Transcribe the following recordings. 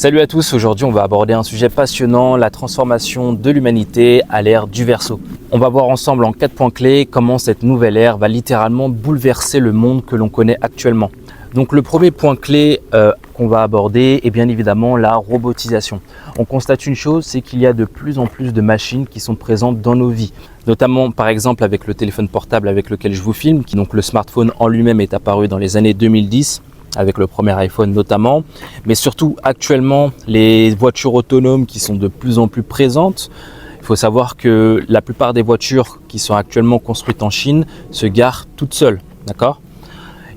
Salut à tous, aujourd'hui on va aborder un sujet passionnant, la transformation de l'humanité à l'ère du Verseau. On va voir ensemble en 4 points clés comment cette nouvelle ère va littéralement bouleverser le monde que l'on connaît actuellement. Donc le premier point clé qu'on va aborder est bien évidemment la robotisation. On constate une chose, c'est qu'il y a de plus en plus de machines qui sont présentes dans nos vies. Notamment par exemple avec le téléphone portable avec lequel je vous filme, donc le smartphone en lui-même est apparu dans les années 2010. Avec le premier iPhone notamment, mais surtout actuellement les voitures autonomes qui sont de plus en plus présentes. Il faut savoir que la plupart des voitures qui sont actuellement construites en Chine se garent toutes seules, d'accord ?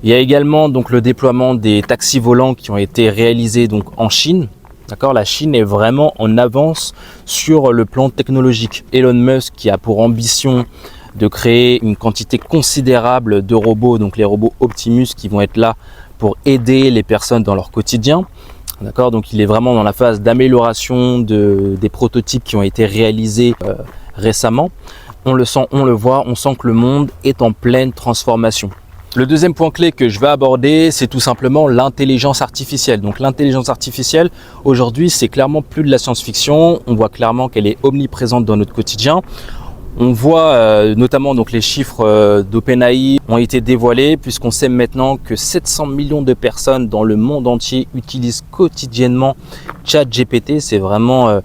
Il y a également donc le déploiement des taxis volants qui ont été réalisés donc en Chine. D'accord, la Chine est vraiment en avance sur le plan technologique. Elon Musk qui a pour ambition de créer une quantité considérable de robots, donc les robots Optimus qui vont être là pour aider les personnes dans leur quotidien. D'accord, donc il est vraiment dans la phase d'amélioration des prototypes qui ont été réalisés récemment. On le sent, on le voit, on sent que le monde est en pleine transformation. Le deuxième point clé que je vais aborder, c'est tout simplement l'intelligence artificielle. Donc l'intelligence artificielle, aujourd'hui, c'est clairement plus de la science-fiction. On voit clairement qu'elle est omniprésente dans notre quotidien. On voit notamment donc les chiffres d'OpenAI ont été dévoilés puisqu'on sait maintenant que 700 millions de personnes dans le monde entier utilisent quotidiennement ChatGPT. C'est vraiment,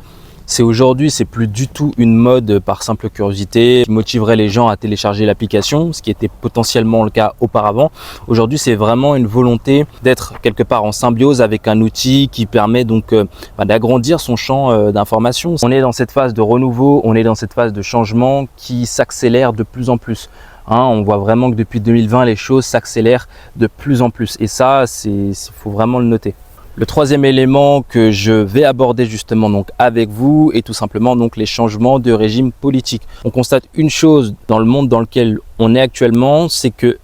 aujourd'hui, c'est plus du tout une mode par simple curiosité qui motiverait les gens à télécharger l'application, ce qui était potentiellement le cas auparavant. Aujourd'hui, c'est vraiment une volonté d'être quelque part en symbiose avec un outil qui permet donc d'agrandir son champ d'information. On est dans cette phase de renouveau, on est dans cette phase de changement qui s'accélère de plus en plus. On voit vraiment que depuis 2020, les choses s'accélèrent de plus en plus et ça, faut vraiment le noter. Le troisième élément que je vais aborder justement donc avec vous est tout simplement donc les changements de régime politique. On constate une chose dans le monde dans lequel on est actuellement, c'est que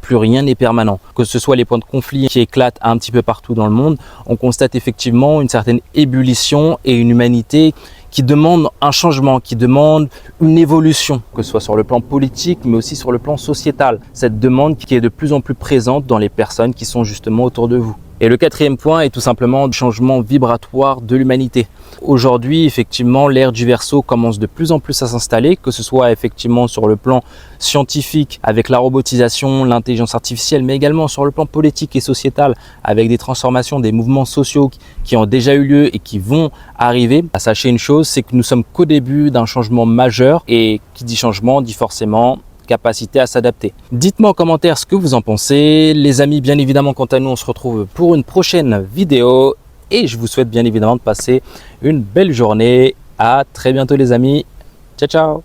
plus rien n'est permanent. Que ce soit les points de conflit qui éclatent un petit peu partout dans le monde, on constate effectivement une certaine ébullition et une humanité qui demande un changement, qui demande une évolution, que ce soit sur le plan politique, mais aussi sur le plan sociétal. Cette demande qui est de plus en plus présente dans les personnes qui sont justement autour de vous. Et le quatrième point est tout simplement le changement vibratoire de l'humanité. Aujourd'hui, effectivement, l'ère du Verseau commence de plus en plus à s'installer, que ce soit effectivement sur le plan scientifique avec la robotisation, l'intelligence artificielle, mais également sur le plan politique et sociétal avec des transformations, des mouvements sociaux qui ont déjà eu lieu et qui vont arriver. Sachez une chose, c'est que nous sommes qu'au début d'un changement majeur et qui dit changement dit forcément capacité à s'adapter. Dites-moi en commentaire ce que vous en pensez. Les amis, bien évidemment, quant à nous, on se retrouve pour une prochaine vidéo et je vous souhaite bien évidemment de passer une belle journée. À très bientôt les amis. Ciao, ciao.